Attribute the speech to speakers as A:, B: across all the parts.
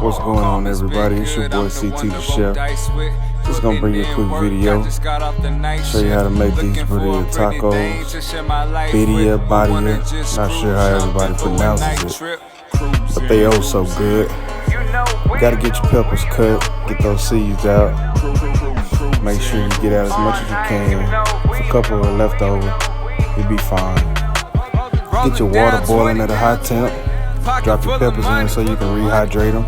A: What's going on, everybody? It's your boy CT the Chef. Just gonna bring you a quick video, show you how to make these birria tacos, birria, not sure how everybody pronounces it, but they oh so good. You gotta get your peppers cut, get those seeds out, make sure you get out as much as you can. If a couple are left over, you'll be fine. Get your water boiling at a high temp. Drop your peppers in so you can rehydrate them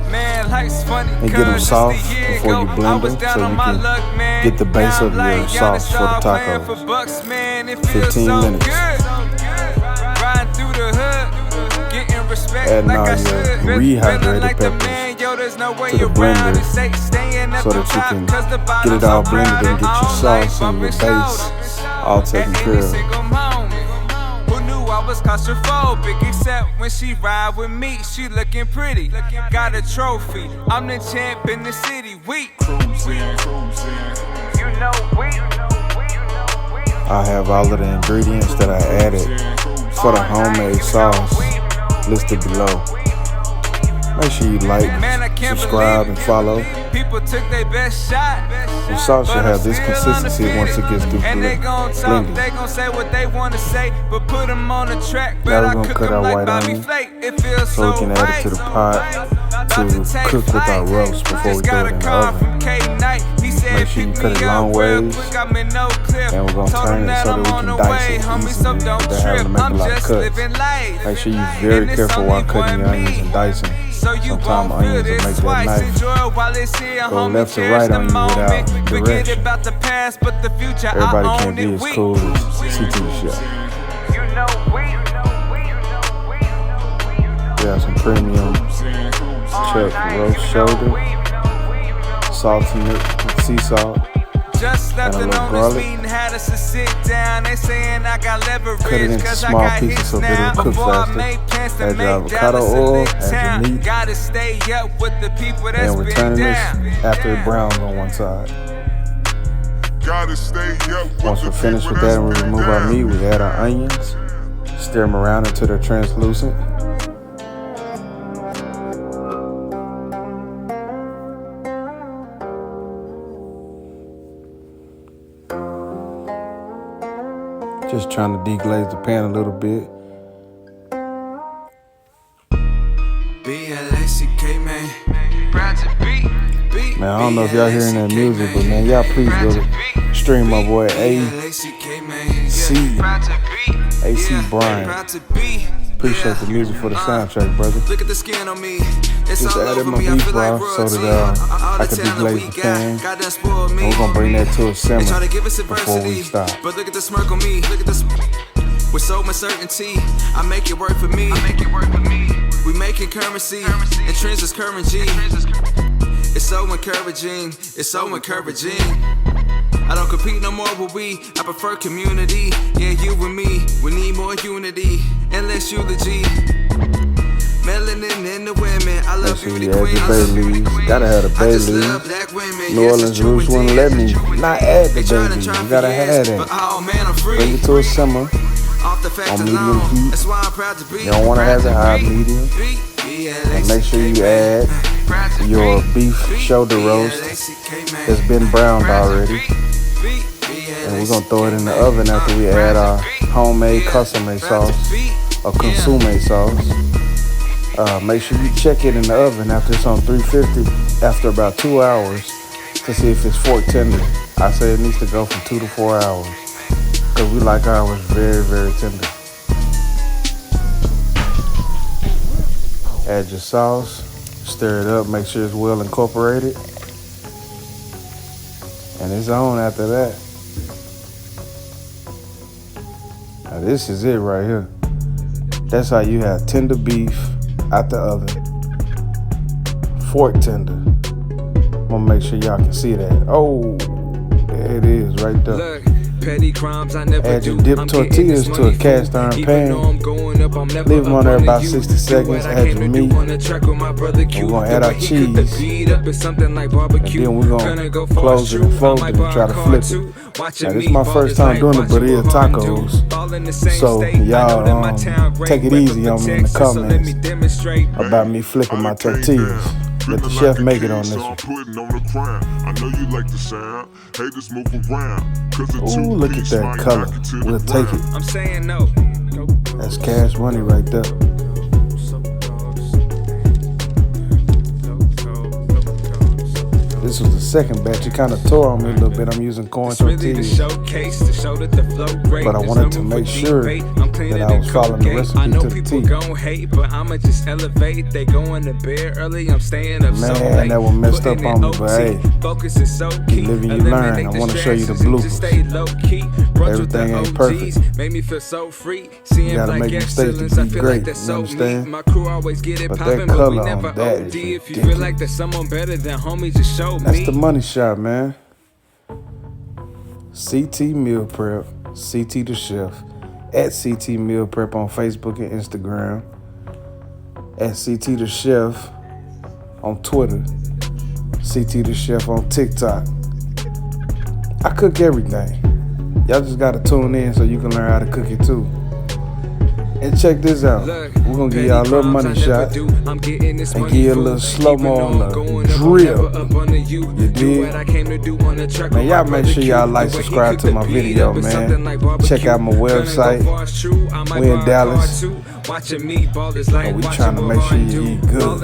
A: and get them soft before you blend them so you can get the base of your sauce for the tacos. 15 minutes. Adding all your rehydrated peppers to the blender so that you can get it all blended and get your sauce and your base all taken care of.
B: I was claustrophobic, except when she ride with me, she looking pretty. Got a trophy, I'm the champ in the city. We
A: I have all of the ingredients that I added for the homemade sauce listed below. Make sure you like, subscribe, and follow.
B: People took their best shot.
A: Your sauce should have this consistency once it gets through
B: And they gon' talk,
A: blending.
B: they gon' say what they wanna say, but put them on the track.
A: Now we're
B: I
A: gonna
B: cook
A: cut
B: them
A: our
B: like
A: white
B: Bobby
A: onion
B: Flake. It feels
A: so we can add it to the pot to cook with our roast before we throw it in the oven. Make sure you cut it long ways, and we're gonna turn it so that we can dice it easily without having to make a lot of cuts. Make sure you're very careful while cutting your onions and dicing. Sometimes onions will make that knife go left to right on you without direction. Everybody can't be as cool as CT the Chef. We have some premium chuck roast shoulder, salting it with sea salt,
B: Just
A: and
B: left
A: a
B: it
A: little
B: on this
A: garlic.
B: meeting, had us to sit down. They saying I got leverage,
A: Cut it into
B: cause I
A: small
B: got
A: pieces
B: hits
A: so
B: now.
A: it'll cook
B: Before I
A: faster.
B: made plans to
A: Add your
B: make
A: avocado
B: Dallas a
A: oil,
B: lit
A: add your
B: town.
A: meat,
B: Gotta stay up with the people that's
A: and we're
B: been
A: turning this
B: down.
A: after it browns on one side.
C: Gotta stay up.
A: Once we're finished with that and we remove our meat, we add our onions, stir them around until they're translucent. Just trying to deglaze the pan a little bit. Man, I don't know if y'all hearing that music, but man, y'all please go to stream my boy AC Brian. Appreciate the music for the soundtrack, brother.
B: Look at the skin on me.
A: Just added my beef broth so that I could deglaze the pan. And we're gonna bring that to a simmer before we stop.
B: But look at the smirk on me. Look at this. With so much certainty, I make it work for me. We making currency, and trends is currency. It's so encouraging. It's so encouraging. I don't compete no more with we. I prefer community. Yeah, you and me. We need more unity and less eulogy. Melanin in the women. I love
A: Make sure
B: beauty
A: you add
B: queen.
A: your bay leaves. Gotta have the bay leaves. New Orleans roots wouldn't let me not add the bay leaves. You gotta have that. Bring it to a simmer on medium heat. You don't want to have it high, medium. And make sure you add your beef shoulder roast that's been browned already. And we're gonna throw it in the oven after we add our homemade custom-made sauce or consomme sauce. Make sure you check it in the oven after it's on 350 after about 2 hours to see if it's fork tender. I say it needs to go from 2 to 4 hours because we like ours very, very tender. Add your sauce, stir it up, make sure it's well incorporated, and it's on after that. Now this is it right here. That's how you have tender beef out the oven, fork tender. I'm gonna make sure y'all can see that. Oh, there it is right there.
B: Look, petty crimes I never
A: Add your
B: do.
A: dip
B: I'm
A: tortillas
B: getting
A: to
B: this
A: a cast iron
B: money
A: pan.
B: even though I'm going up, I'm never
A: Leave them on there
B: up
A: about
B: you.
A: 60 seconds.
B: Do what I
A: Add
B: came
A: your
B: to do
A: meat.
B: on the track with my brother Q.
A: We're gonna add our
B: He cooked the
A: cheese.
B: beat up, it's something like barbecue.
A: And then we're gonna
B: go for
A: close
B: a
A: it and
B: shoot.
A: fold
B: I
A: it
B: might
A: and try
B: buy
A: to
B: a car
A: flip it.
B: too. Watching
A: Now, this
B: me
A: is my
B: ball
A: first
B: is
A: time
B: like
A: doing the
B: watching
A: birria
B: what Mama do.
A: tacos.
B: All in the same
A: So
B: state. I know
A: y'all
B: that my town great,
A: take it
B: rep
A: easy
B: for
A: on me in the
B: Texas, so let me
A: comments
B: demonstrate.
A: about me flipping my tortillas. Let the chef make it on this
C: so
A: one.
C: I'm putting on the crown. I know you like the sound. Haters move around. Cause the
A: Ooh, look at that color. We'll take it.
B: I'm saying no.
A: That's cash money right there. This was the second batch. It kind of tore on me a little bit. I'm using corn tortillas, but I wanted to make sure that I was following the recipe to the T.
B: Gon' hate, but I'ma just elevate. They going to bed early. I'm staying up so late.
A: Man, that one messed up on me, but hey,
B: focus is so key.
A: you live and you learn. I want to show you the bloopers. Everything ain't perfect.
B: Made me feel so free.
A: You gotta make mistakes to be great. You understand?
B: My crew always get it
A: But
B: poppin',
A: that
B: but we
A: color
B: never
A: on that
B: OD.
A: is
B: If you feel like
A: ridiculous.
B: there's someone better than homie, just show
A: That's
B: me.
A: the money shot, man. CT Meal Prep, CT the Chef, at CT Meal Prep on Facebook and Instagram, at CT the Chef on Twitter, CT the Chef on TikTok. I cook everything. Y'all just gotta tune in so you can learn how to cook it too. And check this out. We're gonna give y'all a little money shot and give you a little slow-mo on the drill. You dig? Man, y'all make sure y'all like, subscribe to my video, man. Check out my website. We in Dallas. And we trying to make sure you eat good.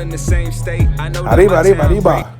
A: Arriba, arriba, arriba.